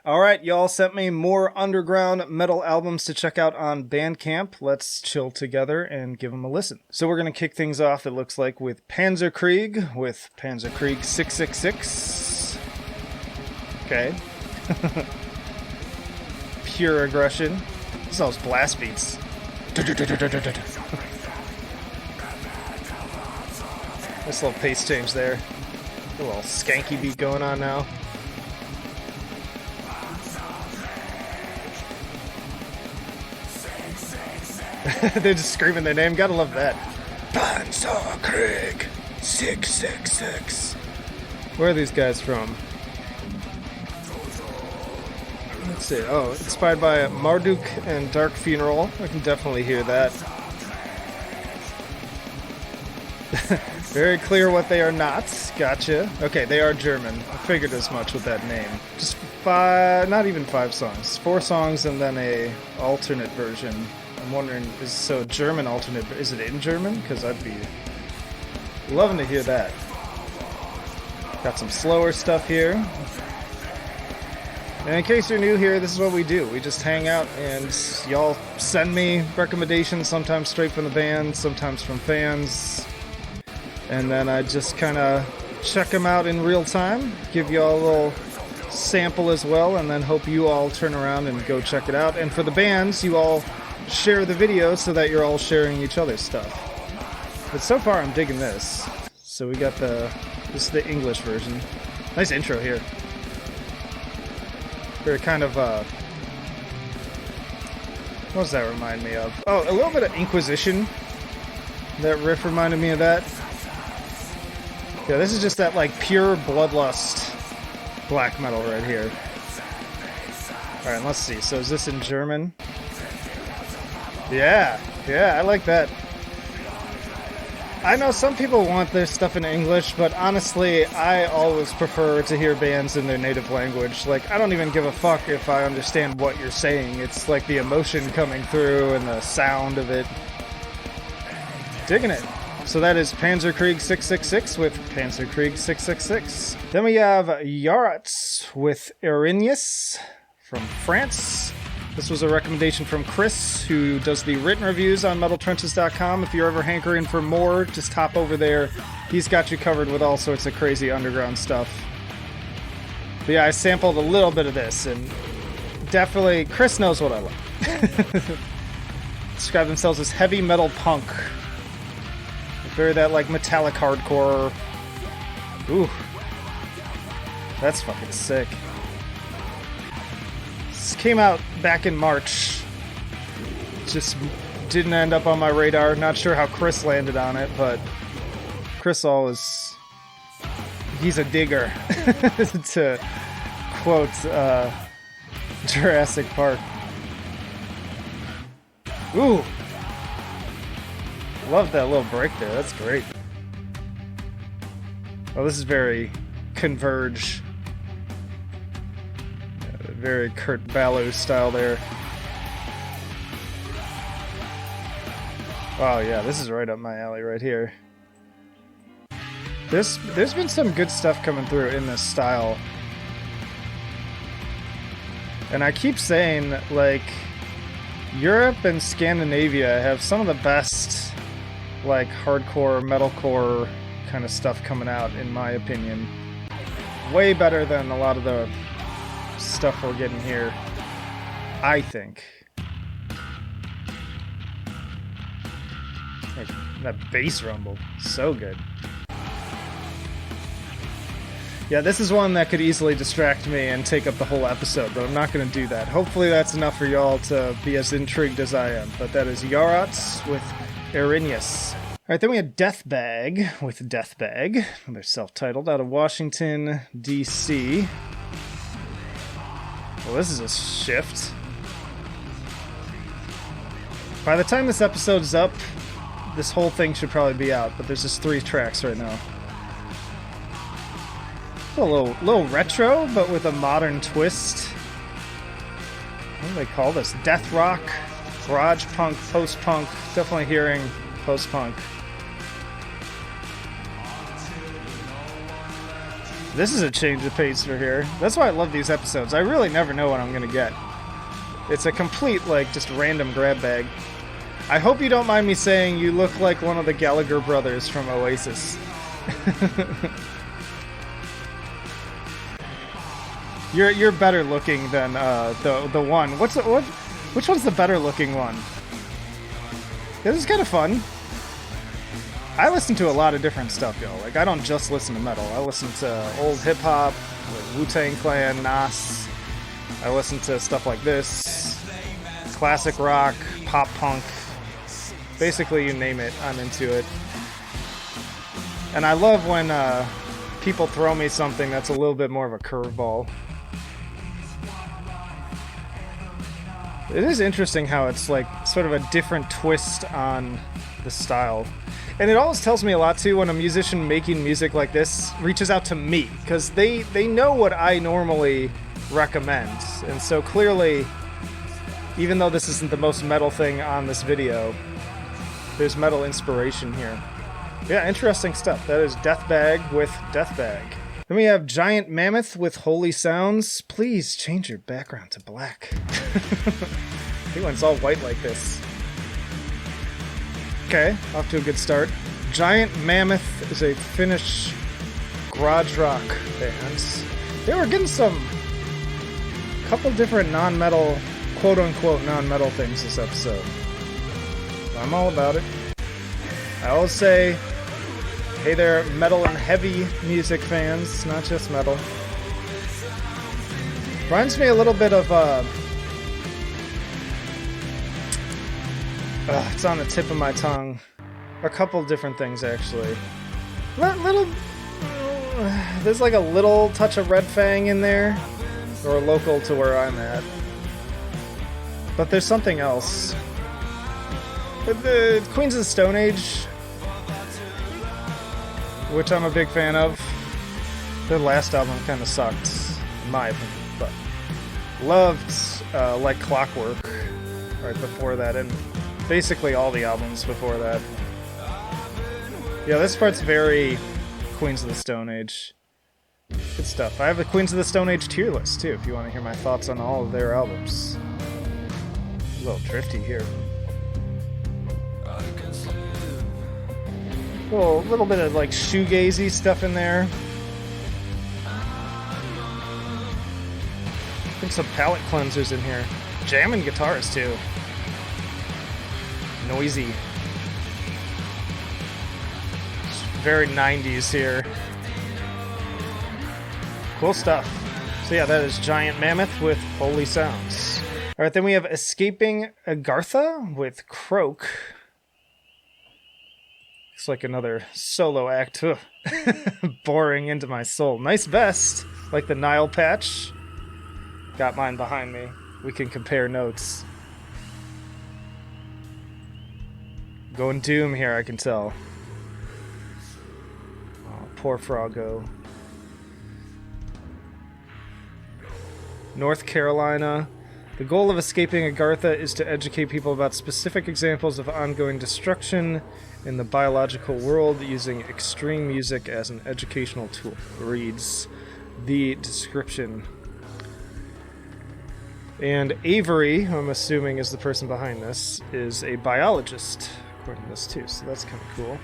Alright, y'all sent me more underground metal albums to check out on Bandcamp. Let's chill together and give them a listen. So we're going to kick things off, it looks like, with Panzerkrieg, with Panzerkrieg 666. Okay. Pure aggression. This is all those blast beats. Nice little pace change there. A little skanky beat going on now. They're just screaming their name. Gotta love that. Panzerkrieg 666. Where are these guys from? Let's see. Oh, inspired by Marduk and Dark Funeral. I can definitely hear that. Very clear what they are not. Gotcha. Okay, they are German. I figured as much with that name. Just not even 5 songs. 4 songs and then a alternate version. I'm wondering, so German alternate, is it in German? Because I'd be loving to hear that. Got some slower stuff here. And in case you're new here, this is what we do. We just hang out and y'all send me recommendations, sometimes straight from the band, sometimes from fans. And then I just kind of check them out in real time, give y'all a little sample as well, and then hope you all turn around and go check it out. And for the bands, you all share the video so that you're all sharing each other's stuff. But so far I'm digging this. So we got this is the English version. Nice intro here. Very kind of what does that remind me of? Oh, a little bit of Inquisition. That riff reminded me of that. Yeah, this is just that like pure bloodlust black metal right here. Alright, let's see. So is this in German? Yeah, I like that. I know some people want their stuff in English, but honestly, I always prefer to hear bands in their native language. Like, I don't even give a fuck if I understand what you're saying. It's like the emotion coming through and the sound of it. Digging it. So that is Panzerkrieg 666 with Panzerkrieg 666. Then we have Yarotz with Erinyes from France. This was a recommendation from Chris, who does the written reviews on metaltrenches.com. If you're ever hankering for more, just hop over there. He's got you covered with all sorts of crazy underground stuff. But yeah, I sampled a little bit of this, and definitely, Chris knows what I like. Describe themselves as heavy metal punk. Very that, like, metallic hardcore. Ooh. That's fucking sick. This came out back in March. Just didn't end up on my radar. Not sure how Chris landed on it, but Chris always... he's a digger. To quote Jurassic Park. Ooh! Love that little break there. That's great. Oh, this is very Converge. Very Kurt Ballou style there. Oh yeah, this is right up my alley right here. There's been some good stuff coming through in this style. And I keep saying, like, Europe and Scandinavia have some of the best, like, hardcore, metalcore kind of stuff coming out, in my opinion. Way better than a lot of the stuff we're getting here, I think. That bass rumble, so good. Yeah, this is one that could easily distract me and take up the whole episode, but I'm not going to do that. Hopefully that's enough for y'all to be as intrigued as I am. But that is Yarotz with Erinyes. Alright, then we had Deathbag with Deathbag. They're self-titled, out of Washington, D.C. Well, this is a shift. By the time this episode's up, this whole thing should probably be out, but there's just 3 tracks right now. A little retro, but with a modern twist. What do they call this? Death rock, garage punk, post-punk. Definitely hearing post-punk. This is a change of pace for here. That's why I love these episodes. I really never know what I'm gonna get. It's a complete, like, just random grab bag. I hope you don't mind me saying you look like one of the Gallagher brothers from Oasis. You're better looking than the one. Which one's the better looking one? This is kind of fun. I listen to a lot of different stuff, yo. Like, I don't just listen to metal. I listen to old hip-hop, like Wu-Tang Clan, Nas. I listen to stuff like this. Classic rock, pop punk. Basically, you name it, I'm into it. And I love when people throw me something that's a little bit more of a curveball. It is interesting how it's like sort of a different twist on the style. And it always tells me a lot too when a musician making music like this reaches out to me, because they know what I normally recommend. And so clearly, even though this isn't the most metal thing on this video, there's metal inspiration here. Yeah, interesting stuff. That is Deathbag with Deathbag. Then we have Giant Mammoth with Holy Sounds. Please change your background to black. He went all white like this. Okay, off to a good start. Giant Mammoth is a Finnish garage rock band. They were getting a couple different non-metal, quote-unquote non-metal things this episode. I'm all about it. I always say, hey there, metal and heavy music fans, not just metal. Reminds me a little bit of, it's on the tip of my tongue. A couple different things, actually. There's like a little touch of Red Fang in there, or local to where I'm at. But there's something else. The Queens of the Stone Age, which I'm a big fan of. Their last album kind of sucked, in my opinion, but loved Like Clockwork right before that, and basically all the albums before that. Yeah, this part's very Queens of the Stone Age. Good stuff. I have a Queens of the Stone Age tier list, too, if you want to hear my thoughts on all of their albums. A little drifty here. A little bit of, like, shoegazy stuff in there. I think some palette cleansers in here. Jamming guitars, too. Noisy. Very 90s here. Cool stuff. So yeah, that is Giant Mammoth with Holy Sounds. Alright, then we have Escaping Aghartha with Croak. Looks like another solo act. Boring into my soul. Nice vest, like the Nile patch. Got mine behind me. We can compare notes. Going Doom here, I can tell. Oh, poor Froggo. North Carolina. The goal of Escaping Aghartha is to educate people about specific examples of ongoing destruction in the biological world using extreme music as an educational tool. Reads the description. And Avery, who I'm assuming is the person behind this, is a biologist, according to this too, so that's kind of cool.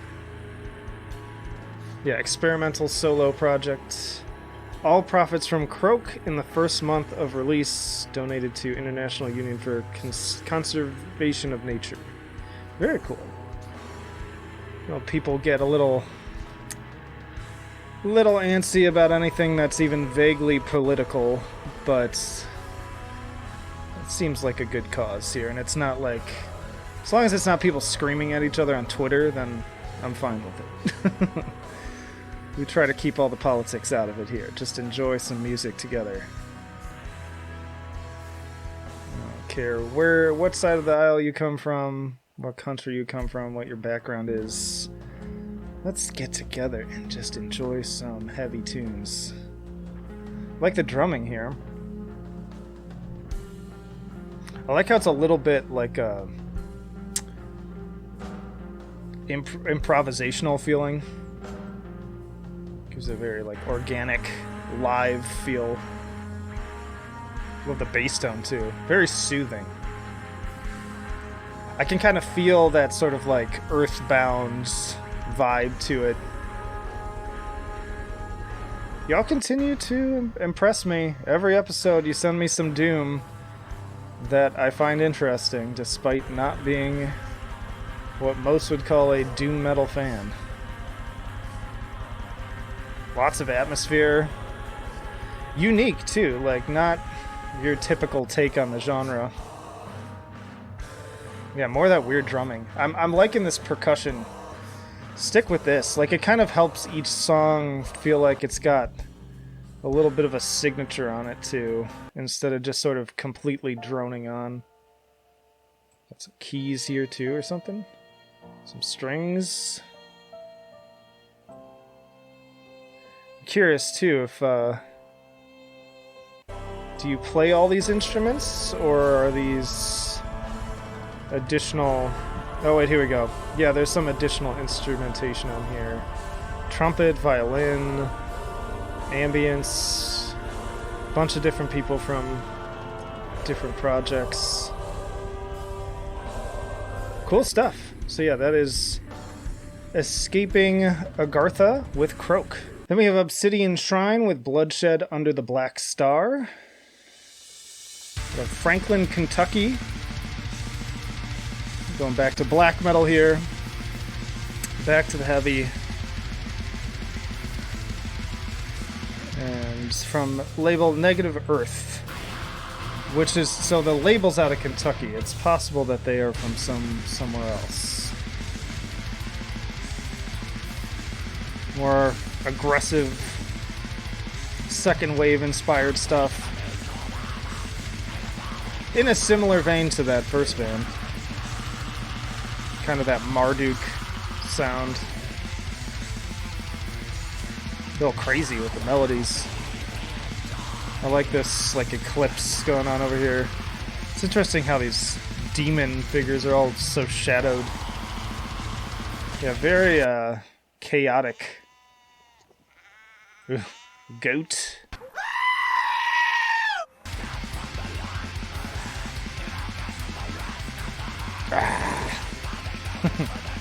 Yeah, experimental solo project. All profits from Croak in the first month of release donated to International Union for Conservation of Nature. Very cool. You know, people get a little antsy about anything that's even vaguely political, but it seems like a good cause here, and it's not like, as long as it's not people screaming at each other on Twitter, then I'm fine with it. We try to keep all the politics out of it here. Just enjoy some music together. I don't care what side of the aisle you come from, what country you come from, what your background is. Let's get together and just enjoy some heavy tunes. I like the drumming here. I like how it's a little bit like a improvisational feeling. Gives a very, like, organic, live feel. Love the bass tone, too. Very soothing. I can kind of feel that sort of, like, earthbound vibe to it. Y'all continue to impress me. Every episode you send me some Doom that I find interesting, despite not being what most would call a Doom metal fan. Lots of atmosphere. Unique, too. Like, not your typical take on the genre. Yeah, more of that weird drumming. I'm liking this percussion. Stick with this. Like, it kind of helps each song feel like it's got a little bit of a signature on it, too, instead of just sort of completely droning on. Got some keys here, too, or something. Some strings. I'm curious, too, if, do you play all these instruments, or are these additional... Oh, wait, here we go. Yeah, there's some additional instrumentation on here. Trumpet, violin, ambience, a bunch of different people from different projects. Cool stuff. So yeah, that is Escaping Aghartha with Croak. Then we have Obsidian Shrine with Bloodshed Under the Black Star. We have Franklin, Kentucky. Going back to black metal here. Back to the heavy. And from label Negative Earth. Which is, so the label's out of Kentucky. It's possible that they are from somewhere else. More aggressive, second wave inspired stuff. In a similar vein to that first band. Kind of that Marduk sound. A little crazy with the melodies. I like this, like, eclipse going on over here. It's interesting how these demon figures are all so shadowed. Yeah, very chaotic. Ooh, goat.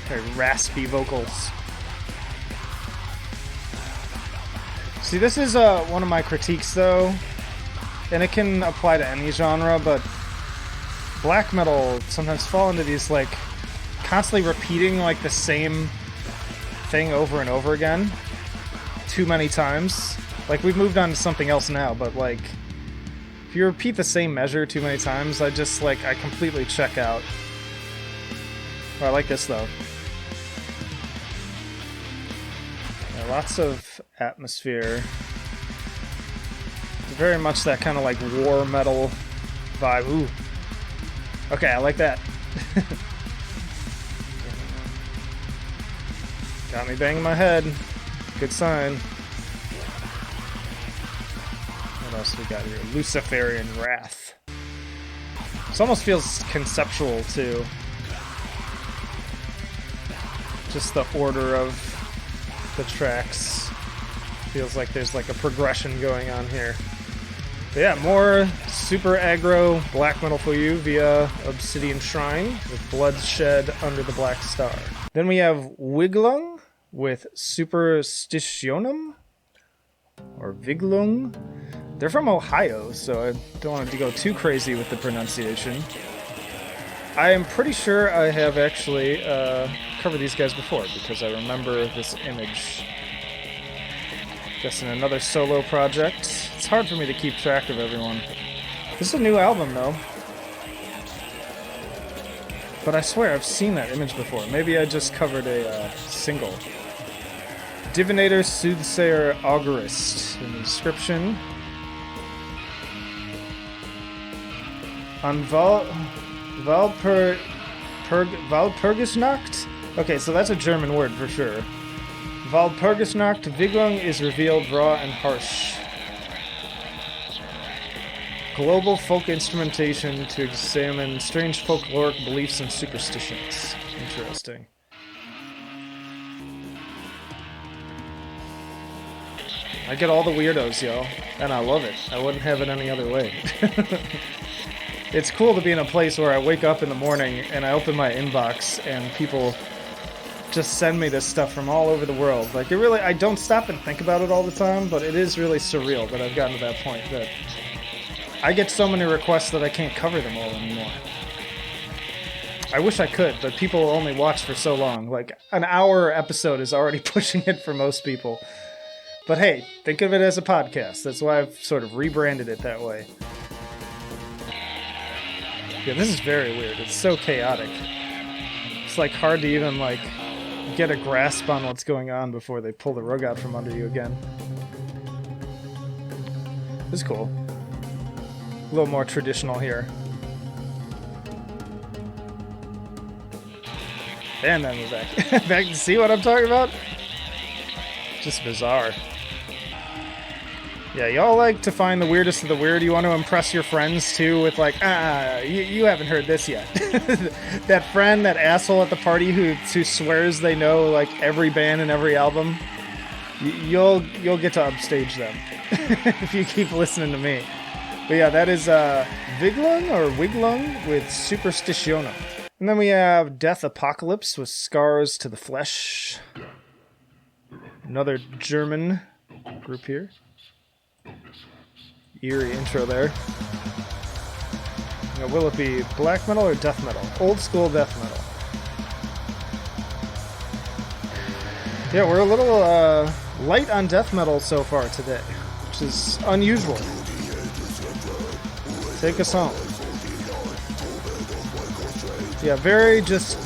Very raspy vocals. See, this is one of my critiques, though, and it can apply to any genre, but black metal sometimes fall into these, like, constantly repeating, like, the same thing over and over again too many times. Like, we've moved on to something else now, but, like, if you repeat the same measure too many times, I just, like, I completely check out. Oh, I like this, though. Yeah, lots of atmosphere. Very much that kind of, like, war metal vibe. Ooh. Okay, I like that. Got me banging my head. Good sign. What else we got here? Luciferian Wrath. This almost feels conceptual, too. Just the order of the tracks. Feels like there's like a progression going on here. But yeah, more super aggro black metal for you via Obsidian Shrine with Bloodshed Under the Black Star. Then we have Wiglung with Superstitionum, or Wiglung. They're from Ohio, so I don't want to go too crazy with the pronunciation. I am pretty sure I have actually covered these guys before, because I remember this image. Guessing another solo project. It's hard for me to keep track of everyone. This is a new album, though. But I swear I've seen that image before. Maybe I just covered a single. Divinator, Soothsayer, Augurist. In the description. On Walpurgisnacht? Okay, so that's a German word for sure. Walpurgisnacht, Wiglung is revealed raw and harsh. Global folk instrumentation to examine strange folkloric beliefs and superstitions. Interesting. I get all the weirdos, yo, and I love it. I wouldn't have it any other way. It's cool to be in a place where I wake up in the morning and I open my inbox and people just send me this stuff from all over the world. Like, it really, I don't stop and think about it all the time, but it is really surreal that I've gotten to that point that I get so many requests that I can't cover them all anymore. I wish I could, but people only watch for so long. Like, an hour episode is already pushing it for most people. But hey, think of it as a podcast. That's why I've sort of rebranded it that way. Yeah, this is very weird. It's so chaotic. It's like hard to even like get a grasp on what's going on before they pull the rug out from under you again. This is cool. A little more traditional here. And then we're back. Back to see what I'm talking about? Just bizarre. Yeah, y'all like to find the weirdest of the weird. You want to impress your friends, too, with like, you haven't heard this yet. That friend, that asshole at the party who swears they know, like, every band and every album. You'll get to upstage them if you keep listening to me. But yeah, that is Wiglung with Superstitionum. And then we have Death Apocalypse with Scars to the Flesh. Another German group here. Eerie intro there. Now, will it be black metal or death metal? Old school death metal. Yeah, we're a little light on death metal so far today, which is unusual. Take us home. Yeah, very just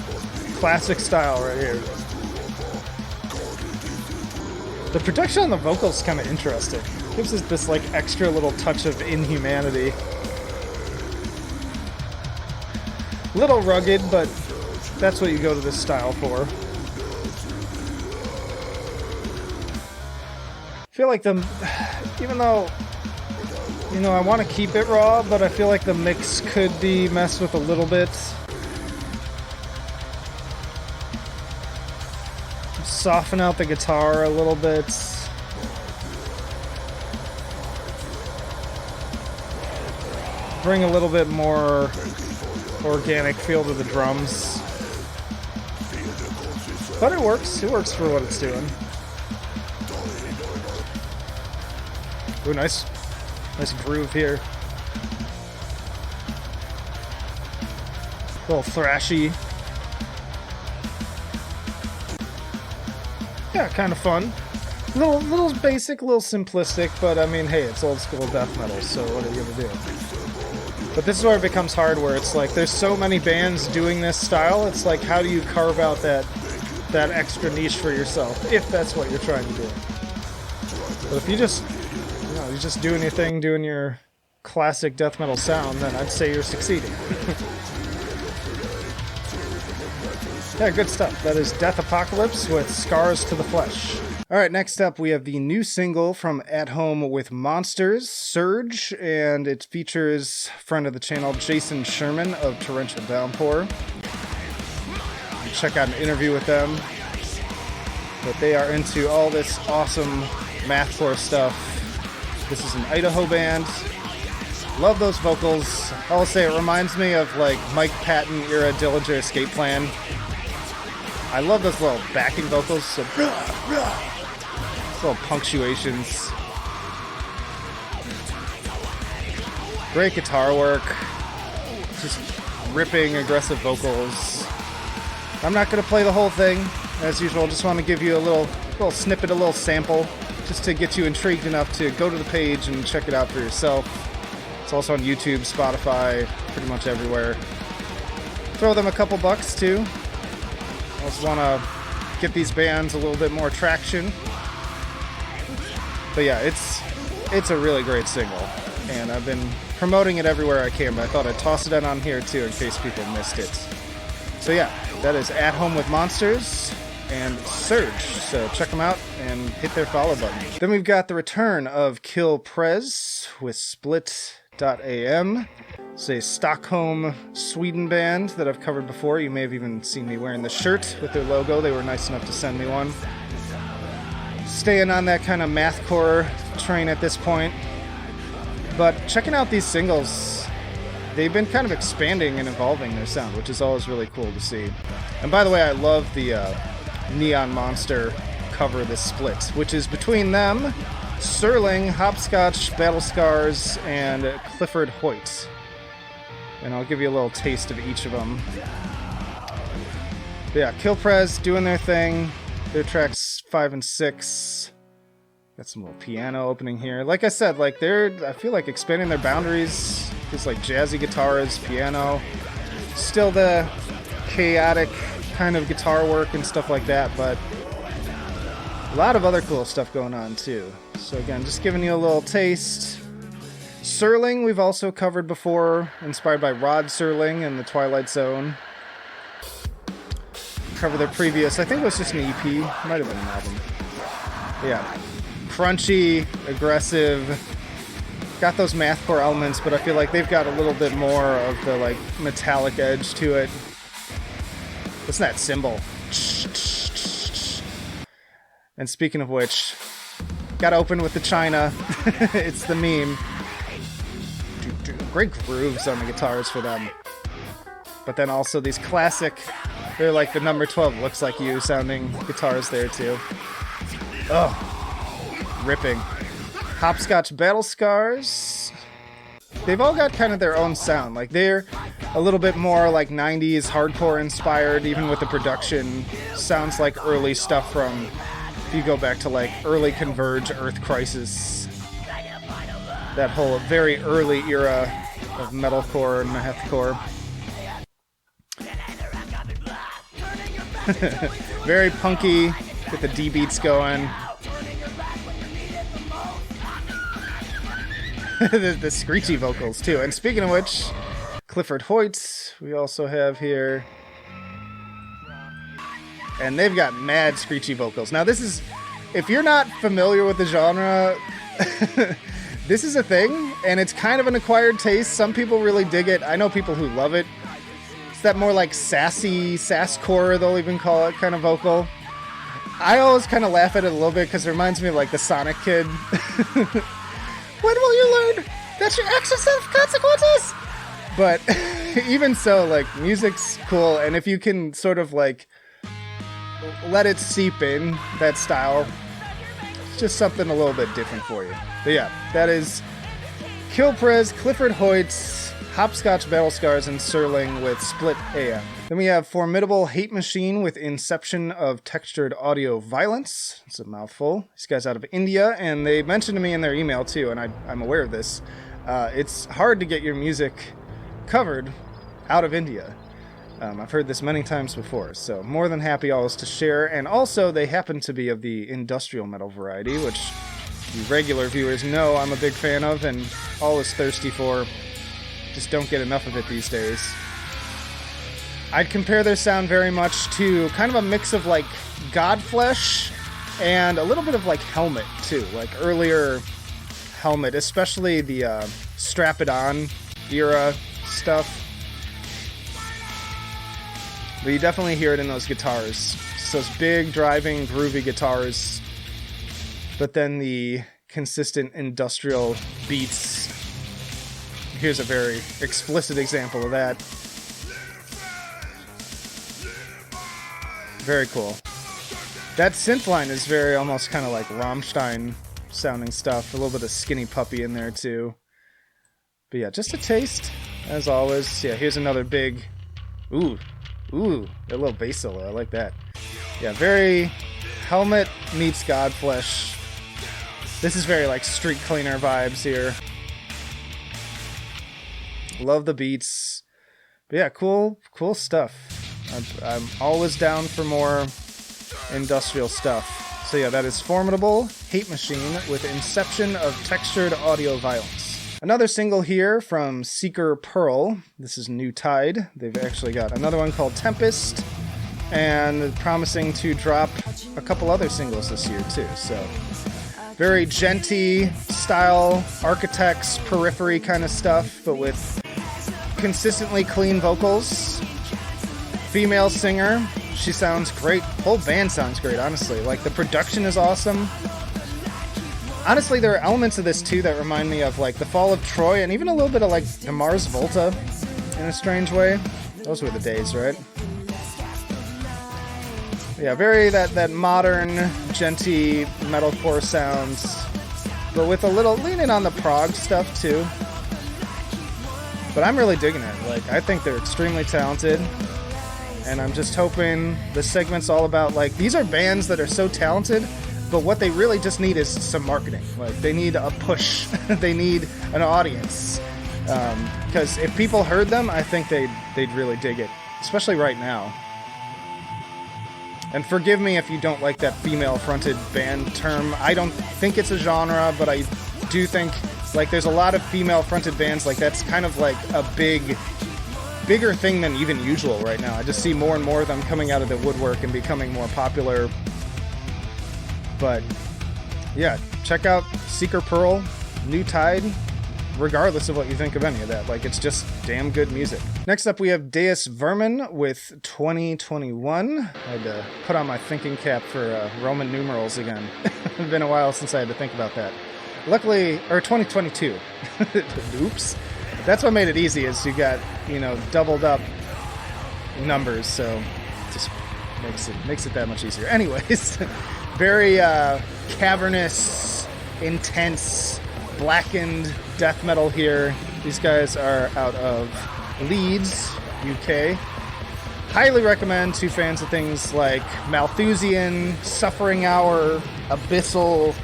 classic style right here. The production on the vocals is kind of interesting. Gives us this like extra little touch of inhumanity. Little rugged, but that's what you go to this style for. I feel like even though, you know, I want to keep it raw, but I feel like the mix could be messed with a little bit. Soften out the guitar a little bit. Bring a little bit more organic feel to the drums. But it works. It works for what it's doing. Ooh, nice groove here. A little thrashy. Yeah, kind of fun. Little basic, little simplistic, but I mean, hey, it's old school death metal, so what are you gonna do? But this is where it becomes hard, where it's like, there's so many bands doing this style, it's like, how do you carve out that extra niche for yourself, if that's what you're trying to do? But if you just, you know, you're just doing your thing, doing your classic death metal sound, then I'd say you're succeeding. Yeah, good stuff. That is Death Apocalypse with Scars to the Flesh. Alright, next up we have the new single from At Home with Monsters, Surge, and it features friend of the channel Jason Sherman of Torrential Downpour. Check out an interview with them. But they are into all this awesome mathcore stuff. This is an Idaho band. Love those vocals. I'll say it reminds me of like Mike Patton era Dillinger Escape Plan. I love those little backing vocals, so little punctuations. Great guitar work. Just ripping, aggressive vocals. I'm not going to play the whole thing, as usual. Just want to give you a little snippet, a little sample, just to get you intrigued enough to go to the page and check it out for yourself. It's also on YouTube, Spotify, pretty much everywhere. Throw them a couple bucks, too. I just want to get these bands a little bit more traction. But yeah, it's a really great single, and I've been promoting it everywhere I can, but I thought I'd toss it in on here too in case people missed it. So yeah, that is At Home with Monsters and Surge, so check them out and hit their follow button. Then we've got the return of Kilprez with Split.am. It's a Stockholm, Sweden band that I've covered before. You may have even seen me wearing the shirt with their logo. They were nice enough to send me one. Staying on that kind of mathcore train at this point. But checking out these singles, they've been kind of expanding and evolving their sound, which is always really cool to see. And by the way, I love the Neon Monster cover, this split, which is between them, Serling, hopscotchbattlescars, and Clifford Hoyt. And I'll give you a little taste of each of them. But yeah, Kilprez doing their thing. Their tracks 5 and 6. Got some little piano opening here. Like I said, like I feel like expanding their boundaries. It's like jazzy guitars, piano. Still the chaotic kind of guitar work and stuff like that, but a lot of other cool stuff going on too. So again, just giving you a little taste. Serling we've also covered before, inspired by Rod Serling and the Twilight Zone. Cover their previous, I think it was just an EP, might have been an album. Yeah, crunchy, aggressive, got those mathcore elements, but I feel like they've got a little bit more of the like metallic edge to it. Listen to that cymbal. And speaking of which, gotta open with the China. It's the meme. Great grooves on the guitars for them. But then also these classic, they're like the number 12 Looks Like You sounding guitars there too. Oh, ripping. Hopscotchbattlescars. They've all got kind of their own sound. Like they're a little bit more like 90s hardcore inspired, even with the production. Sounds like early stuff from, if you go back to like early Converge, Earth Crisis. That whole very early era of metalcore and mathcore. Very punky, get the D beats going. the screechy vocals too. And speaking of which, Clifford Hoyt we also have here. And they've got mad screechy vocals. Now this is, if you're not familiar with the genre, this is a thing, and it's kind of an acquired taste. Some people really dig it. I know people who love it. It's that more like sassy, sasscore, they'll even call it, kind of vocal. I always kind of laugh at it a little bit because it reminds me of like the Sonic Kid. When will you learn that your actions have consequences? But even so, like, music's cool, and if you can sort of like let it seep in, that style, it's just something a little bit different for you. But yeah, that is Kilprez, Clifford Hoyt, hopscotchbattlescars, and Serling with Split.am. Then we have Formidable Hate Machine with Inception of Textured Audio Violence. It's a mouthful. These guys out of India, and they mentioned to me in their email too, and I'm aware of this. It's hard to get your music covered out of India. I've heard this many times before, so more than happy always to share. And also, they happen to be of the industrial metal variety, which you regular viewers know I'm a big fan of and always thirsty for. Just don't get enough of it these days. I'd compare their sound very much to kind of a mix of like Godflesh and a little bit of like Helmet too, like earlier Helmet, especially the Strap It On era stuff. But you definitely hear it in those guitars. It's those big, driving, groovy guitars. But then the consistent industrial beats. Here's a very explicit example of that. Very cool. That synth line is very almost kind of like Rammstein sounding stuff. A little bit of Skinny Puppy in there too. But yeah, just a taste, as always. Yeah, here's another big... Ooh, a little bass solo. I like that. Yeah, very Helmet meets Godflesh. This is very like Street Cleaner vibes here. Love the beats. But yeah, cool stuff. I'm always down for more industrial stuff. So yeah, that is Formidable Hate Machine with Inception of Textured Audio Violence. Another single here from Seeker Pearl. This is New Tide. They've actually got another one called Tempest, and promising to drop a couple other singles this year too. So very genty style, Architects, Periphery kind of stuff, but with consistently clean vocals. Female singer, she sounds great. Whole band sounds great, honestly. Like the production is awesome. Honestly, there are elements of this too that remind me of like the Fall of Troy and even a little bit of like the Mars Volta in a strange way. Those were the days, right? Yeah, very that modern, djenty metalcore sounds, but with a little leaning on the prog stuff too. But I'm really digging it. Like, I think they're extremely talented, and I'm just hoping the segment's all about like these are bands that are so talented. But what they really just need is some marketing. Like, they need a push. They need an audience. Because if people heard them, I think they'd really dig it. Especially right now. And forgive me if you don't like that female-fronted band term. I don't think it's a genre, but I do think, like, there's a lot of female-fronted bands. Like, that's kind of like a bigger thing than even usual right now. I just see more and more of them coming out of the woodwork and becoming more popular. But, yeah, check out Seeker Pearl, New Tide, regardless of what you think of any of that. Like, it's just damn good music. Next up, we have Deus Vermin with 2021. I had to put on my thinking cap for Roman numerals again. It's been a while since I had to think about that. Luckily, or 2022. Oops. That's what made it easy, is you got, doubled up numbers, so just makes it that much easier. Anyways, very cavernous, intense, blackened death metal here. These guys are out of Leeds, UK. Highly recommend to fans of things like Malthusian, Suffering Hour, Abyssal,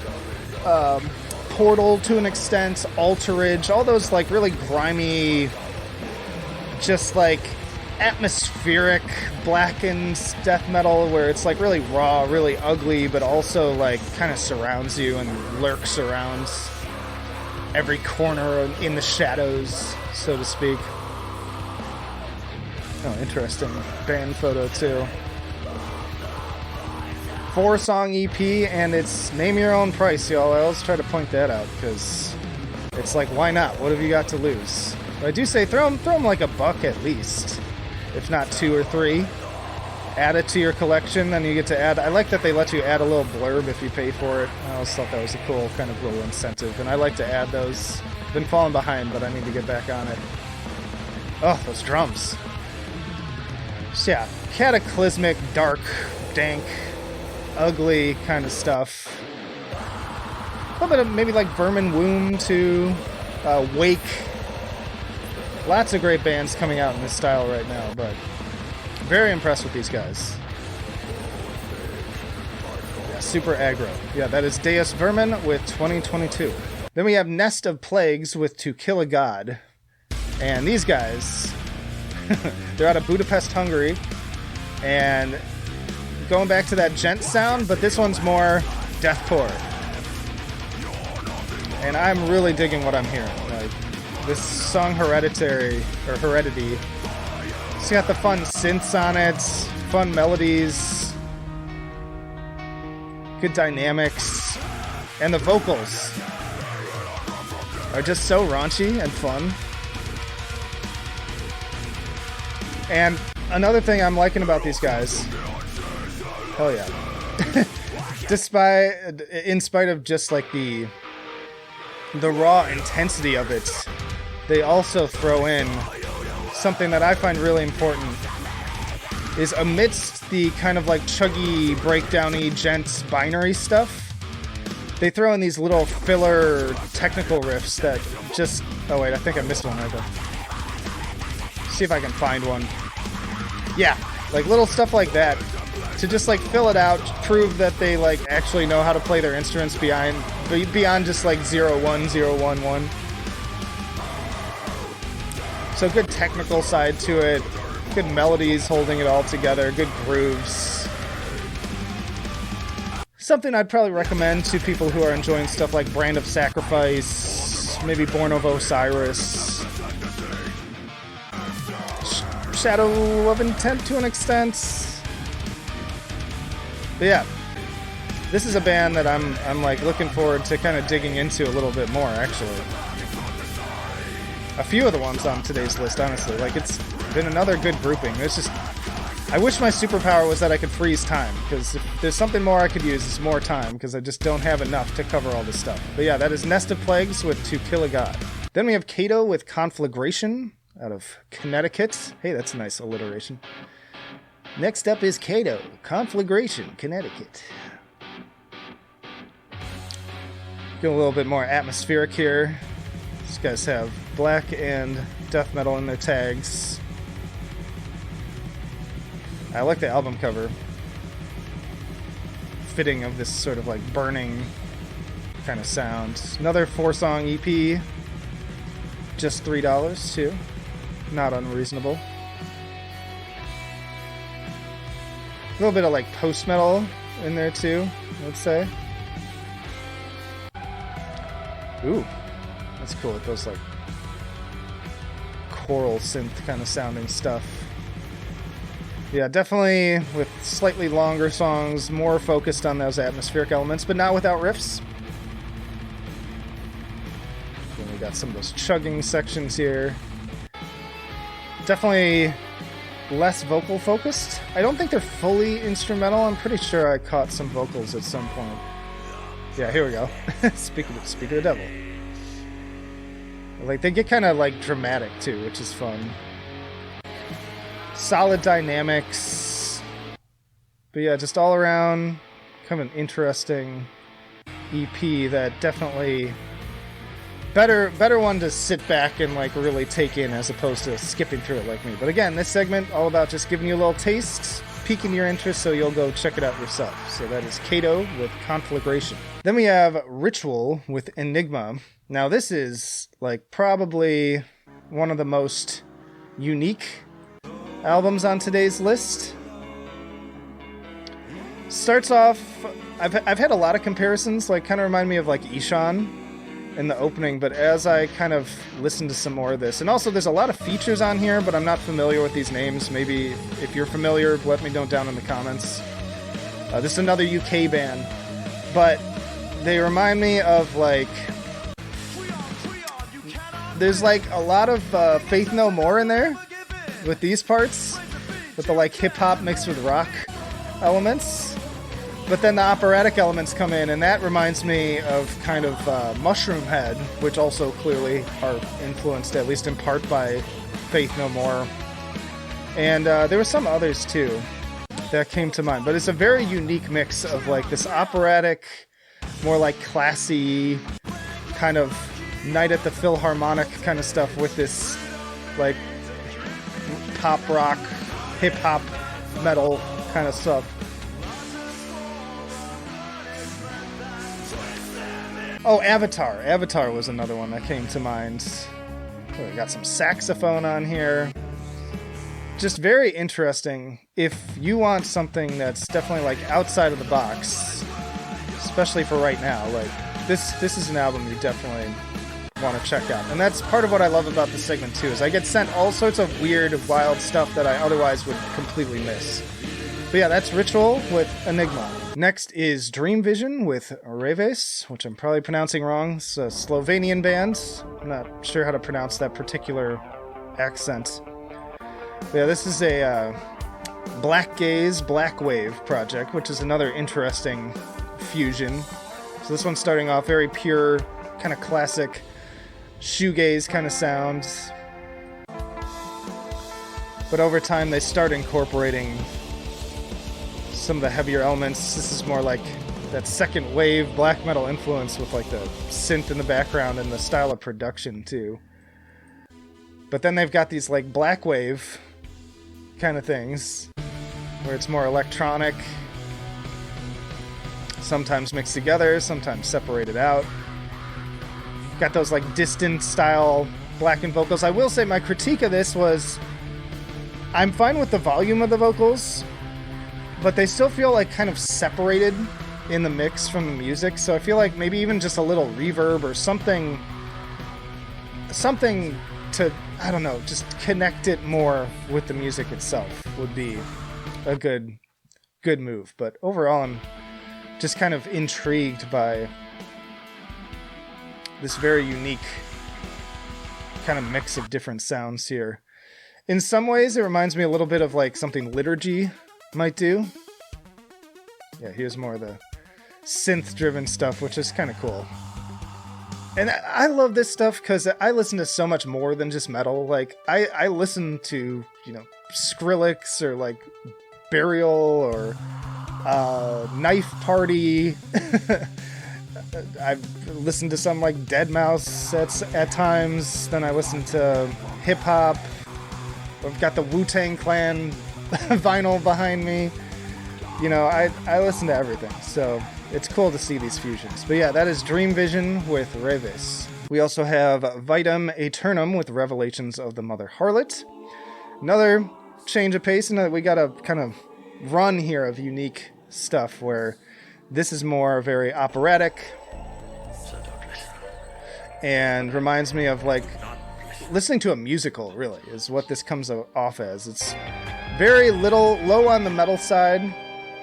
Portal to an extent, Alterage, all those like really grimy, just like atmospheric blackened death metal where it's like really raw, really ugly, but also like kind of surrounds you and lurks around every corner in the shadows, so to speak. Oh, interesting band photo too. 4-song EP, and it's name your own price, y'all. I always try to point that out because it's like, why not? What have you got to lose? But I do say throw them like $1 at least, if not 2 or 3. Add it to your collection, then you get to add. I like that they let you add a little blurb if you pay for it. I always thought that was a cool kind of little incentive, and I like to add those. Been falling behind, but I need to get back on it. Oh, those drums. So yeah, cataclysmic, dark, dank, ugly kind of stuff. A little bit of maybe like Vermin Womb too, Wake. Lots of great bands coming out in this style right now, but very impressed with these guys. Yeah, super aggro. Yeah, that is Deus Vermin with 2022. Then we have Nest of Plagues with To Kill a God. And these guys, they're out of Budapest, Hungary. And going back to that gent sound, but this one's more deathcore. And I'm really digging what I'm hearing. Like, this song Heredity, it's got the fun synths on it, fun melodies, good dynamics, and the vocals are just so raunchy and fun. And another thing I'm liking about these guys, hell yeah, in spite of just like the raw intensity of it, they also throw in something that I find really important, is amidst the kind of like chuggy, breakdowny, gent binary stuff, they throw in these little filler technical riffs that just... Oh wait, I think I missed one right there. See if I can find one. Yeah, like little stuff like that to just like fill it out, prove that they like actually know how to play their instruments beyond just like 0-1, 0-1-1. So good technical side to it, good melodies holding it all together, good grooves. Something I'd probably recommend to people who are enjoying stuff like Brand of Sacrifice, maybe Born of Osiris, Shadow of Intent to an extent. But yeah, this is a band that I'm like looking forward to kind of digging into a little bit more, actually. A few of the ones on today's list, honestly. Like, it's been another good grouping. There's just I wish my superpower was that I could freeze time, because if there's something more I could use, it's more time, because I just don't have enough to cover all this stuff. But yeah, that is Nest of Plagues with To Kill a God. Then we have KATO with Conflagration out of Connecticut. Hey, that's a nice alliteration. Next up is KATO, Conflagration, Connecticut. Get a little bit more atmospheric here. These guys have black and death metal in their tags. I like the album cover. Fitting of this sort of like burning kind of sound. Another 4-song EP. Just $3 too. Not unreasonable. A little bit of like post-metal in there too, I'd say. Ooh, that's cool with those like choral synth kind of sounding stuff. Yeah, definitely with slightly longer songs, more focused on those atmospheric elements, but not without riffs. Then we got some of those chugging sections here. Definitely less vocal focused. I don't think they're fully instrumental. I'm pretty sure I caught some vocals at some point. Yeah, here we go. Speak of the devil. Like they get kind of like dramatic too, which is fun. Solid dynamics. But yeah, just all around kind of an interesting EP that definitely better one to sit back and like really take in as opposed to skipping through it like me. But again, this segment all about just giving you a little taste, piquing your interest so you'll go check it out yourself. So that is KATO with Conflagration. Then we have Ritual with Enigma. Now this is like probably one of the most unique albums on today's list. Starts off, I've had a lot of comparisons, like kind of remind me of like Ishan in the opening, but as I kind of listened to some more of this, and also there's a lot of features on here, but I'm not familiar with these names. Maybe if you're familiar, let me know down in the comments. This is another UK band, but they remind me of like, there's like a lot of Faith No More in there with these parts, with the like hip-hop mixed with rock elements. But then the operatic elements come in, and that reminds me of kind of Mushroom Head, which also clearly are influenced, at least in part, by Faith No More. And there were some others, too, that came to mind. But it's a very unique mix of, like, this operatic, more, like, classy, kind of Night at the Philharmonic kind of stuff with this, like, pop rock, hip-hop, metal kind of stuff. Oh, Avatar. Avatar was another one that came to mind. Oh, we got some saxophone on here. Just very interesting. If you want something that's definitely like outside of the box, especially for right now, like this is an album you definitely want to check out. And that's part of what I love about this segment too, is I get sent all sorts of weird, wild stuff that I otherwise would completely miss. But yeah, that's Ritual with Enigma. Next is Dream Vision with Rêves, which I'm probably pronouncing wrong. It's a Slovenian band. I'm not sure how to pronounce that particular accent. But yeah, this is a black gaze, black wave project, which is another interesting fusion. So this one's starting off very pure, kind of classic shoegaze kind of sounds. But over time they start incorporating some of the heavier elements. This is more like that second wave black metal influence with like the synth in the background and the style of production too. But then they've got these like black wave kind of things where it's more electronic, sometimes mixed together, sometimes separated out. Got those like distant style blackened vocals. I will say my critique of this was I'm fine with the volume of the vocals, but they still feel like kind of separated in the mix from the music. So I feel like maybe even just a little reverb or something to, I don't know, just connect it more with the music itself would be a good move. But overall, I'm just kind of intrigued by this very unique kind of mix of different sounds here. In some ways, it reminds me a little bit of like something Liturgy might do. Yeah, here's more of the synth-driven stuff, which is kind of cool. And I love this stuff because I listen to so much more than just metal. Like, I listen to, you know, Skrillex or like Burial or Knife Party. I've listened to some like Deadmau5 at times. Then I listen to hip hop. I've got the Wu-Tang Clan vinyl behind me. You know, I listen to everything, so it's cool to see these fusions. But yeah, that is Dream Vision with Rêves. We also have Vitam Aeternam with Revelations of the Mother Harlot. Another change of pace, and we got a kind of run here of unique stuff where this is more very operatic and reminds me of like listening to a musical, really, is what this comes off as. It's very low on the metal side,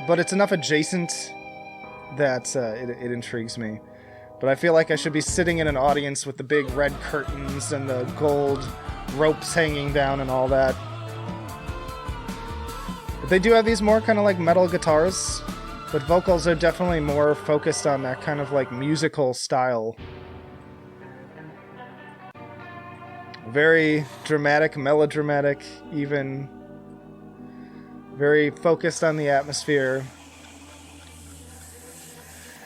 but it's enough adjacent that it intrigues me. But I feel like I should be sitting in an audience with the big red curtains and the gold ropes hanging down and all that. But they do have these more kind of like metal guitars, but vocals are definitely more focused on that kind of like musical style. Very dramatic, melodramatic, even. Very focused on the atmosphere.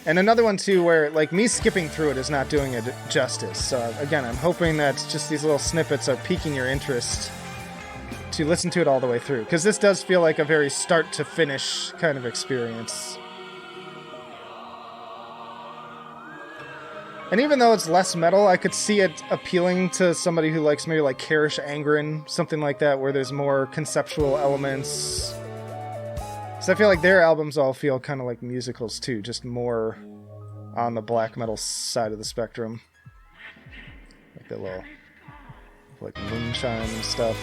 And another one, too, where, like, me skipping through it is not doing it justice. So, again, I'm hoping that just these little snippets are piquing your interest to listen to it all the way through. Because this does feel like a very start-to-finish kind of experience. And even though it's less metal, I could see it appealing to somebody who likes maybe like Karish Angren, something like that, where there's more conceptual elements. So I feel like their albums all feel kind of like musicals too, just more on the black metal side of the spectrum. Like that little, like moonshine and stuff.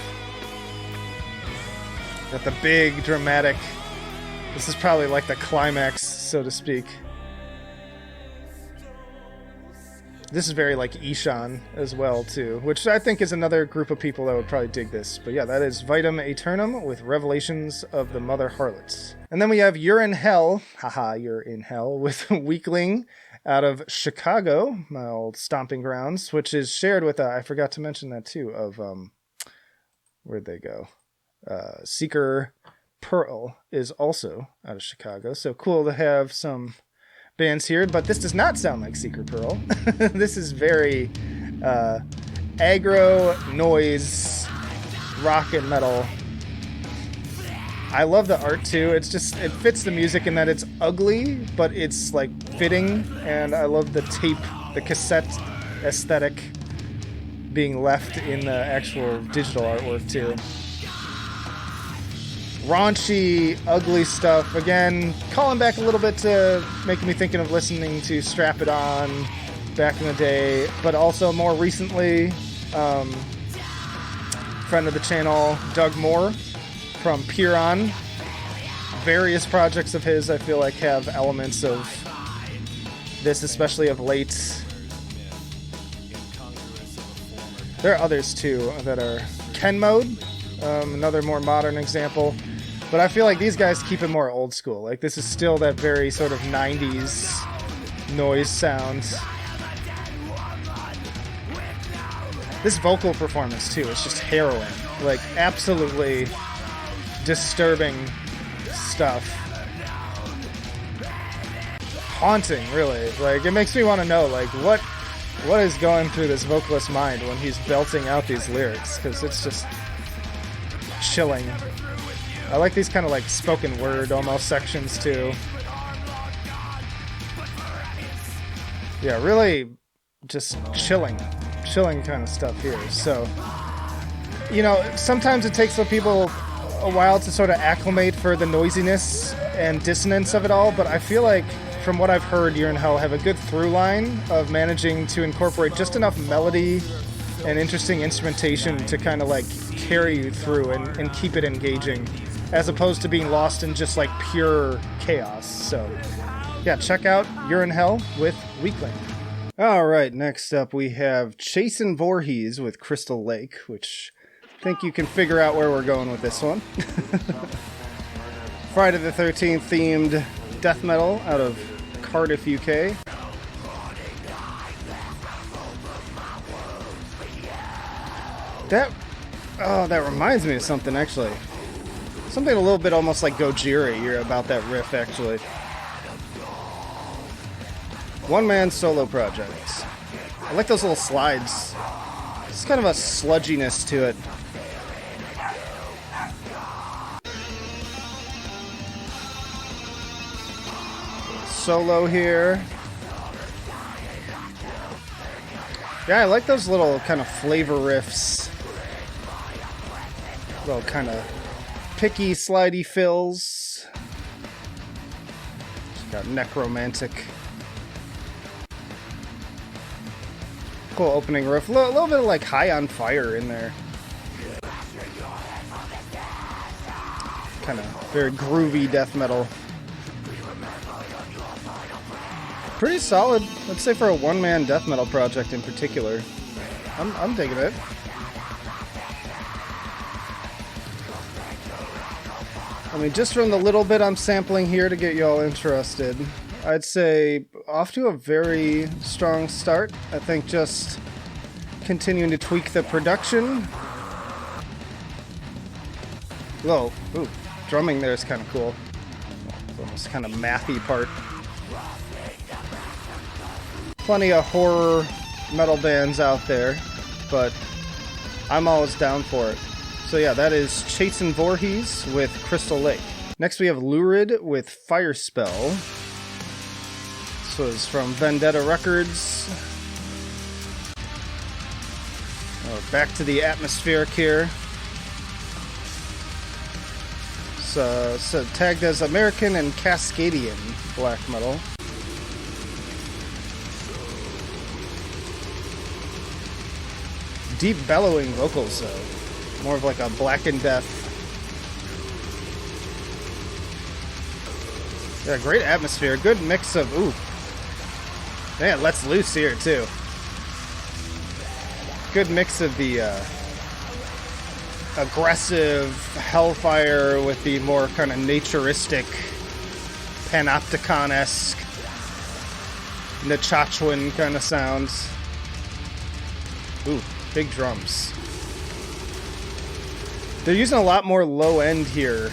Got the big dramatic, this is probably like the climax, so to speak. This is very like Ishan as well too, which I think is another group of people that would probably dig this. But yeah, that is Vitam Aeternam with Revelations of the Mother Harlots. And then we have You're in Hell, haha, You're in Hell, with Wiglung out of Chicago, my old stomping grounds, which is shared with, I forgot to mention that too, of, where'd they go? Seeker Pearl is also out of Chicago, so cool to have some bands here, but this does not sound like Seeker Pearl. This is very aggro, noise, rock and metal. I love the art too. It's just, it fits the music in that it's ugly, but it's like fitting, and I love the tape, the cassette aesthetic being left in the actual digital artwork too. Raunchy, ugly stuff. Again, calling back a little bit to making me thinking of listening to Strap It On back in the day, but also more recently, friend of the channel, Doug Moore from Piron. Various projects of his, I feel like, have elements of this, especially of late. There are others too that are Ken Mode, another more modern example. But I feel like these guys keep it more old school. Like, this is still that very sort of 90s noise sound. This vocal performance, too, is just harrowing. Like, absolutely disturbing stuff. Haunting, really. Like, it makes me want to know, like, what is going through this vocalist's mind when he's belting out these lyrics? Because it's just chilling. I like these kind of like spoken word almost sections too. Yeah, really just chilling kind of stuff here. So, you know, sometimes it takes some people a while to sort of acclimate for the noisiness and dissonance of it all, but I feel like from what I've heard, You're in Hell have a good through line of managing to incorporate just enough melody and interesting instrumentation to kind of like carry you through and keep it engaging, as opposed to being lost in just like pure chaos. So yeah, check out You're in Hell with Wiglung. All right, next up we have Chasen Voorhees with Crystal Lake, which think you can figure out where we're going with this one. Friday the 13th themed death metal out of Cardiff, UK. That reminds me of something, actually. Something a little bit almost like Gojira about that riff, actually. One-man solo project. I like those little slides. It's kind of a sludginess to it. Solo here. Yeah, I like those little kind of flavor riffs. Little kind of picky, slidey fills. Just got necromantic. Cool opening riff. A little bit of like High on Fire in there. Kind of very groovy death metal. Pretty solid, let's say, for a one-man death metal project in particular. I'm digging it. I mean, just from the little bit I'm sampling here to get you all interested, I'd say off to a very strong start. I think just continuing to tweak the production. Whoa, ooh, drumming there is kind of cool. It's almost kind of mathy part. Plenty of horror metal bands out there, but I'm always down for it. So yeah, that is Chasen Voorhees with Crystal Lake. Next we have Lurid with Fire Spell. This was from Vendetta Records. Back to the atmospheric here. So tagged as American and Cascadian black metal. Deep bellowing vocals, though. More of like a Black and Death. Yeah, great atmosphere. Good mix of, ooh. Man, let's loose here, too. Good mix of the aggressive Hellfire with the more kind of naturistic, Panopticon-esque, Nachachuan kind of sounds. Ooh. Big drums. They're using a lot more low end here,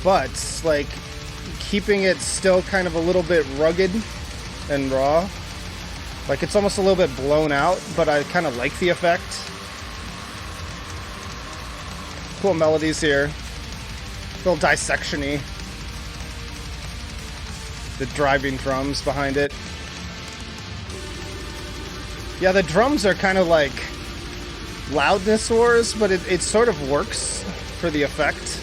but like keeping it still kind of a little bit rugged and raw. Like it's almost a little bit blown out, but I kind of like the effect. Cool melodies here. A little dissection-y. The driving drums behind it. Yeah, the drums are kind of like loudness wars, but it sort of works for the effect.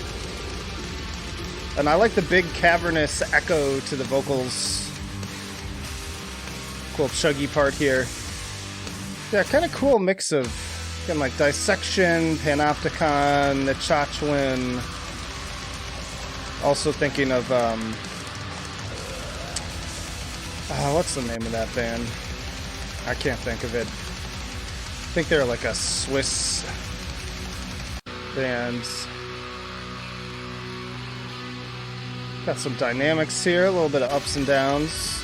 And I like the big cavernous echo to the vocals. Cool chuggy part here. Yeah, kind of cool mix of again, like dissection, panopticon, Nachachuan. Also thinking of what's the name of that band? I can't think of it. I think they're like a Swiss band. Got some dynamics here, a little bit of ups and downs.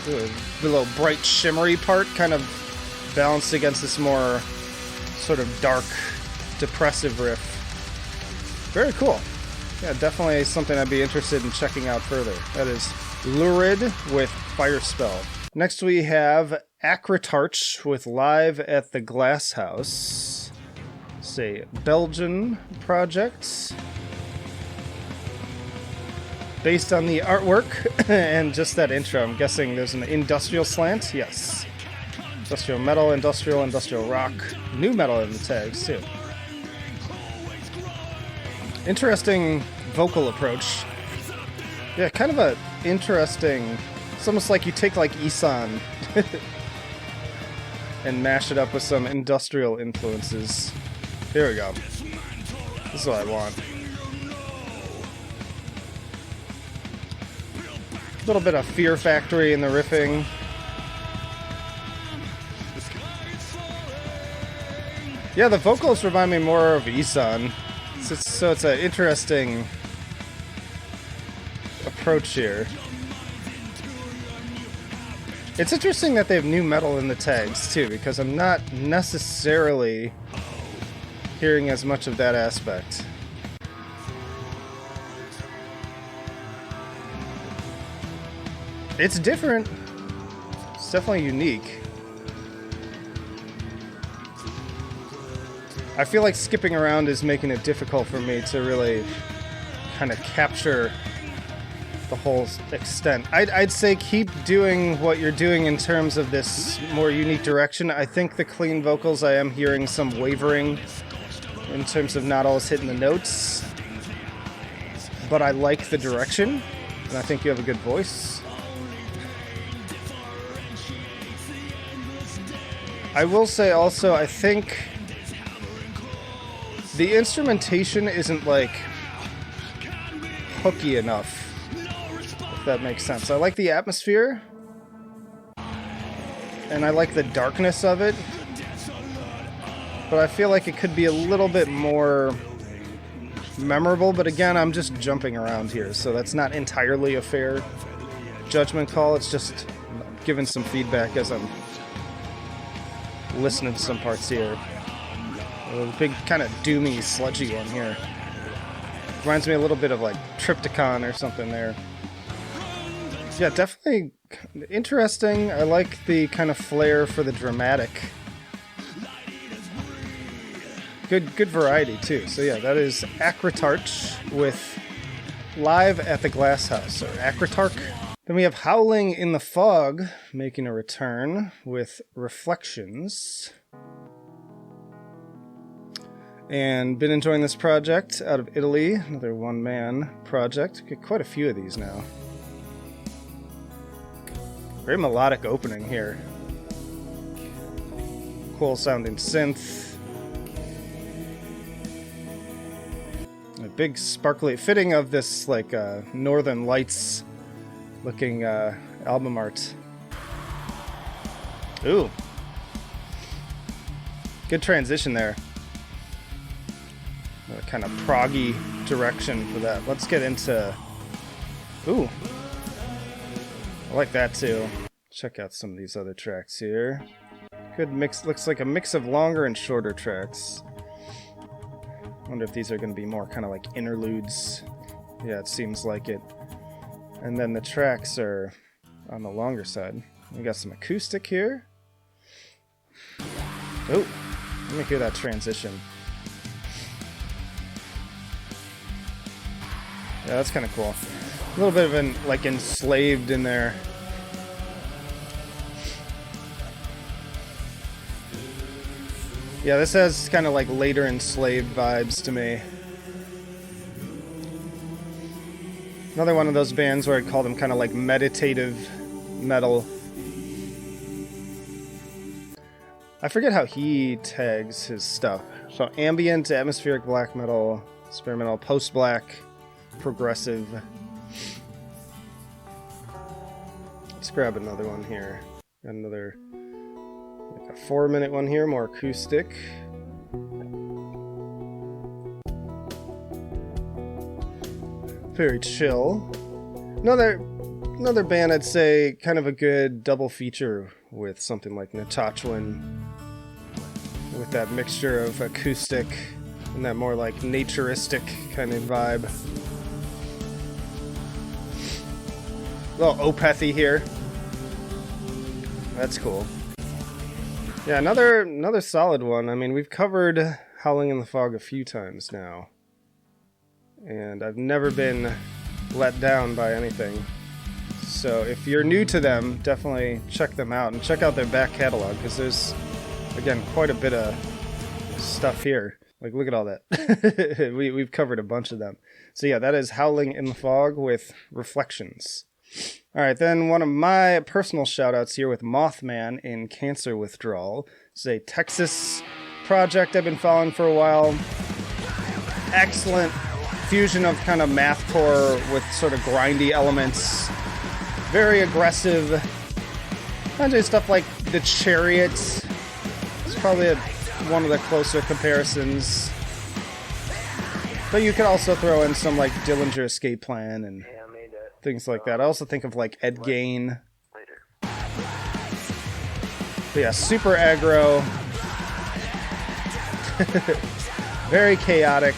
Ooh, the little bright shimmery part kind of balanced against this more sort of dark, depressive riff. Very cool. Yeah, definitely something I'd be interested in checking out further. That is Lurid with Fire Spell. Next we have Akratarch with Live at the Glass House. It's a Belgian project. Based on the artwork and just that intro, I'm guessing there's an industrial slant? Yes. Industrial metal, industrial rock. New metal in the tags, too. Interesting vocal approach. Yeah, kind of a interesting... It's almost like you take like Isan and mash it up with some industrial influences. Here we go. This is what I want. A little bit of Fear Factory in the riffing. Yeah, the vocals remind me more of Isan. So it's an interesting approach here. It's interesting that they have new metal in the tags too, because I'm not necessarily hearing as much of that aspect. It's different. It's definitely unique. I feel like skipping around is making it difficult for me to really kind of capture the whole extent. I'd say keep doing what you're doing in terms of this more unique direction. I think the clean vocals, I am hearing some wavering in terms of not always hitting the notes. But I like the direction, and I think you have a good voice. I will say also, I think the instrumentation isn't like hooky enough, if that makes sense. I like the atmosphere, and I like the darkness of it, but I feel like it could be a little bit more memorable. But again, I'm just jumping around here, so that's not entirely a fair judgment call. It's just giving some feedback as I'm listening to some parts here. A big kind of doomy, sludgy one here. Reminds me a little bit of like Triptychon or something there. Yeah, definitely interesting. I like the kind of flair for the dramatic. Good variety too. So yeah, that is Aghartha with Live at the Glass House, or Aghartha. Then we have Howling in the Fog making a return with Reflections. And been enjoying this project out of Italy, another one-man project. Get quite a few of these now. Very melodic opening here. Cool sounding synth. A big sparkly fitting of this like Northern Lights looking album art. Ooh. Good transition there. A kind of proggy direction for that. Let's get into... Ooh. I like that too. Check out some of these other tracks here. Good mix. Looks like a mix of longer and shorter tracks. Wonder if these are going to be more kind of like interludes. Yeah, it seems like it. And then the tracks are on the longer side. We got some acoustic here. Oh, let me hear that transition. Yeah, that's kind of cool. A little bit of an like enslaved in there. Yeah, this has kind of like later enslaved vibes to me. Another one of those bands where I'd call them kind of like meditative metal. I forget how he tags his stuff. So ambient, atmospheric black metal, experimental, post-black, progressive. Let's grab another one here. Got another like a 4-minute one here, more acoustic. Very chill. Another band I'd say kind of a good double feature with something like Natachwin, with that mixture of acoustic and that more like naturistic kind of vibe. A little Opethy here. That's cool. Yeah, another solid one. I mean, we've covered Howling in the Fog a few times now, and I've never been let down by anything. So if you're new to them, definitely check them out and check out their back catalog, because there's, again, quite a bit of stuff here. Like, look at all that. We've covered a bunch of them. So yeah, that is Howling in the Fog with Reflections. Alright, then one of my personal shout-outs here with Mothman in Cancer Withdrawal. It's a Texas project I've been following for a while. Excellent fusion of kind of mathcore with sort of grindy elements. Very aggressive. Kind of stuff like The Chariot. It's probably one of the closer comparisons. But you could also throw in some like Dillinger Escape Plan and things like that. I also think of like Ed Gain. But yeah, super aggro. Very chaotic.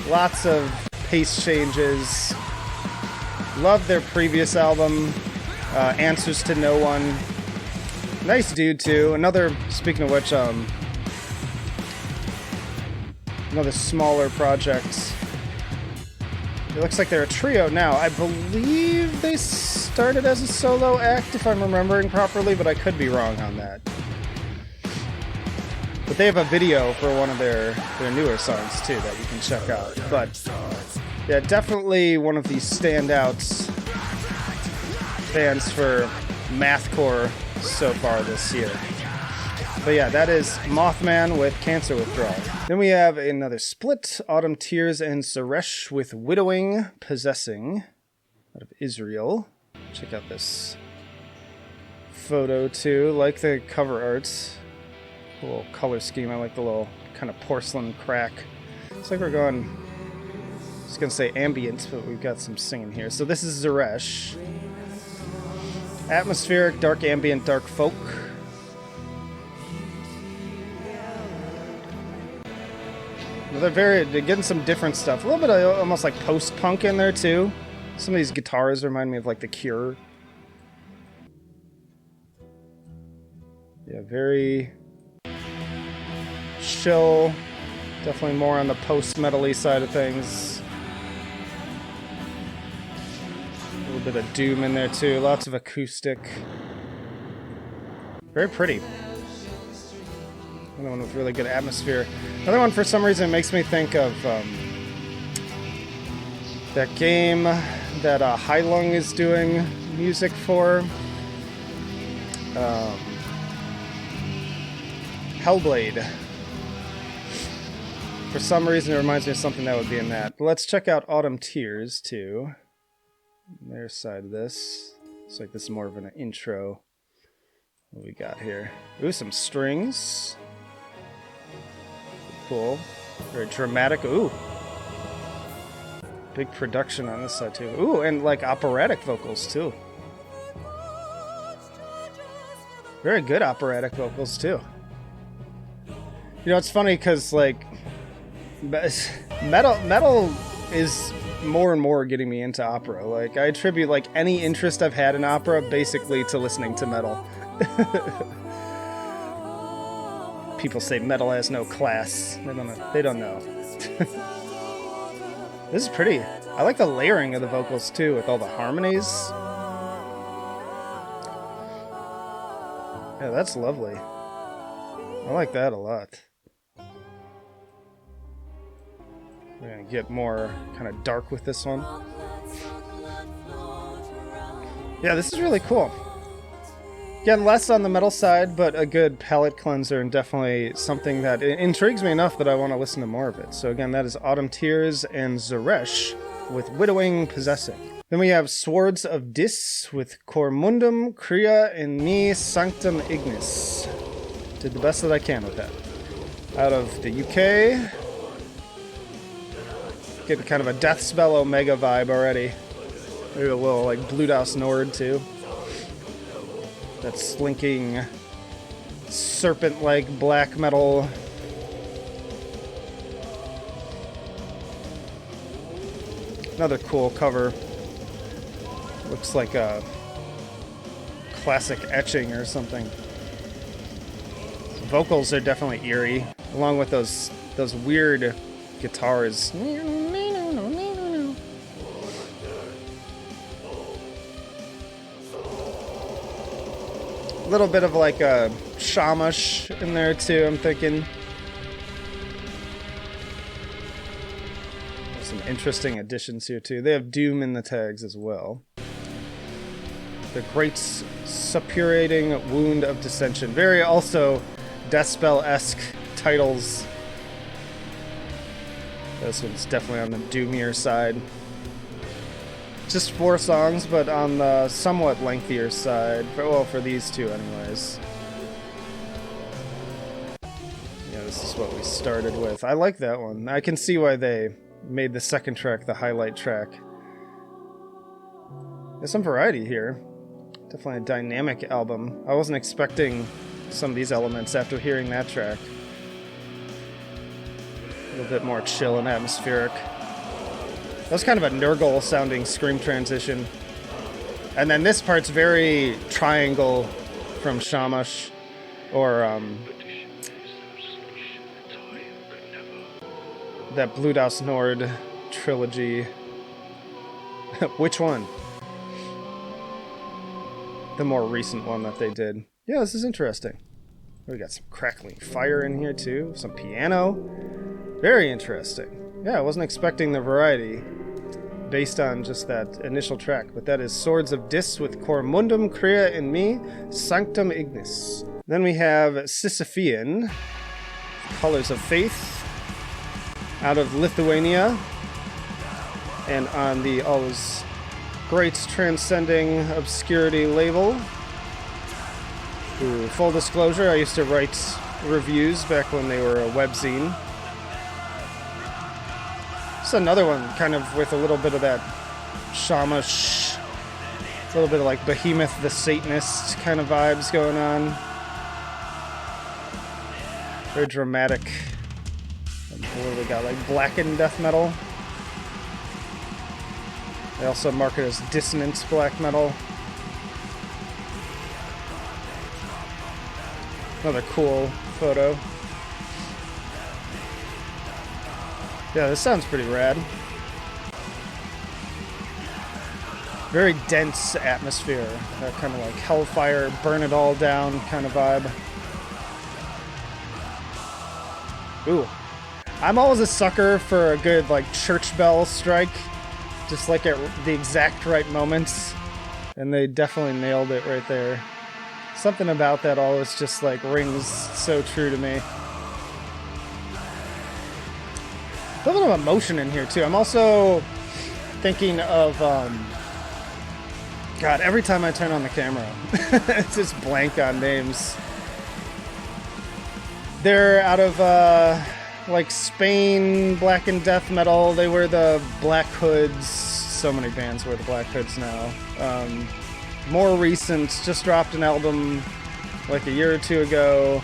Lots of pace changes. Loved their previous album, Answers to No One. Nice dude too. Another, speaking of which, another smaller project. It looks like they're a trio now. I believe they started as a solo act, if I'm remembering properly, but I could be wrong on that. But they have a video for one of their newer songs too that you can check out. But yeah, definitely one of the standouts bands for mathcore so far this year. But yeah, that is Mothman with Cancer Withdrawal. Then we have another split, Autumn Tears and Zeresh with Widowing Possessing out of Israel. Check out this photo too. Like the cover art. Cool color scheme. I like the little kind of porcelain crack. Looks like we're going, I was going to say ambient, but we've got some singing here. So this is Zeresh. Atmospheric, dark ambient, dark folk. They're getting some different stuff. A little bit of almost like post-punk in there too. Some of these guitars remind me of like The Cure. Yeah, very chill. Definitely more on the post-metal-y side of things. A little bit of doom in there too. Lots of acoustic. Very pretty. Another one with really good atmosphere. Another one, for some reason, makes me think of that game that Wiglung is doing music for. Hellblade. For some reason, it reminds me of something that would be in that. But let's check out Autumn Tears, too. Their side of this. Looks like this is more of an intro. What we got here? Ooh, some strings. Cool. Very dramatic. Ooh. Big production on this side, too. Ooh, and like operatic vocals, too. Very good operatic vocals, too. You know, it's funny because, like, metal is more and more getting me into opera. Like, I attribute, like, any interest I've had in opera basically to listening to metal. People say metal has no class. They don't know. This is pretty. I like the layering of the vocals too, with all the harmonies. Yeah, that's lovely. I like that a lot. We're gonna get more kind of dark with this one. Yeah, this is really cool. Again, less on the metal side, but a good palate cleanser and definitely something that intrigues me enough that I want to listen to more of it. So again, that is Autumn Tears and Zeresh with Widowing Possessing. Then we have Swords of Dis with Cormundum, Cria, and Me Sanctum Ignis. Did the best that I can with that. Out of the UK. Getting kind of a Deathspell Omega vibe already. Maybe a little like Bluedouse Nord too. That slinking, serpent-like black metal. Another cool cover. Looks like a classic etching or something. Vocals are definitely eerie, along with those weird guitars. A little bit of like a shamash in there too, I'm thinking. There's some interesting additions here too. They have doom in the tags as well. The Great Suppurating Wound of Dissension. Very also Deathspell-esque titles. This one's definitely on the doomier side. Just 4 songs, but on the somewhat lengthier side. Well, for these two anyways. Yeah, this this is what we started with. I like that one. I can see why they made the second track the highlight track. There's some variety here. Definitely a dynamic album. I wasn't expecting some of these elements after hearing that track. A little bit more chill and atmospheric. That was kind of a Nurgle sounding scream transition. And then this part's very Triangle from Shamash, or that Bloodas Nord trilogy. Which one? The more recent one that they did. Yeah, this is interesting. We got some crackling fire in here too, some piano. Very interesting. Yeah, I wasn't expecting the variety based on just that initial track, but that is Swords of Dis with Cormundum Crea in Me, Sanctum Ignis. Then we have Sisyphean, Colors of Faith, out of Lithuania, and on the always great Transcending Obscurity label. Ooh, full disclosure, I used to write reviews back when they were a webzine. It's another one kind of with a little bit of that Shamash, a little bit of like Behemoth the Satanist kind of vibes going on. Very dramatic. What do we got? Like blackened death metal. They also mark it as dissonant black metal. Another cool photo. Yeah, this sounds pretty rad. Very dense atmosphere. That kind of like Hellfire, burn it all down kind of vibe. Ooh. I'm always a sucker for a good like church bell strike. Just like at the exact right moments. And they definitely nailed it right there. Something about that always just like rings so true to me. A little bit of emotion in here too. I'm also thinking of God, every time I turn on the camera it's just blank on names. They're out of like Spain, black and death metal. They wear the black hoods. So many bands wear the black hoods now. More recent, just dropped an album like a year or two ago.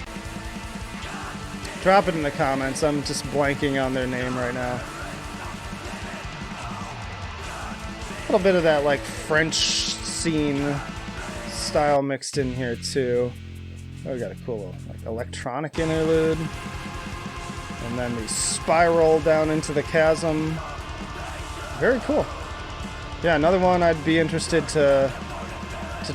Drop it in the comments. I'm just blanking on their name right now. A little bit of that like French scene style mixed in here too. Oh, we got a cool little, like electronic interlude. And then we spiral down into the chasm. Very cool. Yeah, another one I'd be interested to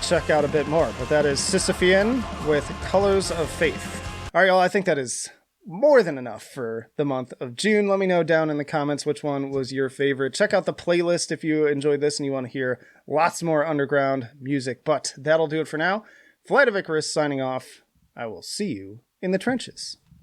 check out a bit more. But that is Sisyphean with Colors of Faith. All right, y'all, I think that is more than enough for the month of June. Let me know down in the comments which one was your favorite. Check out the playlist if you enjoyed this and you want to hear lots more underground music. But that'll do it for now. Flight of Icarus signing off. I will see you in the trenches.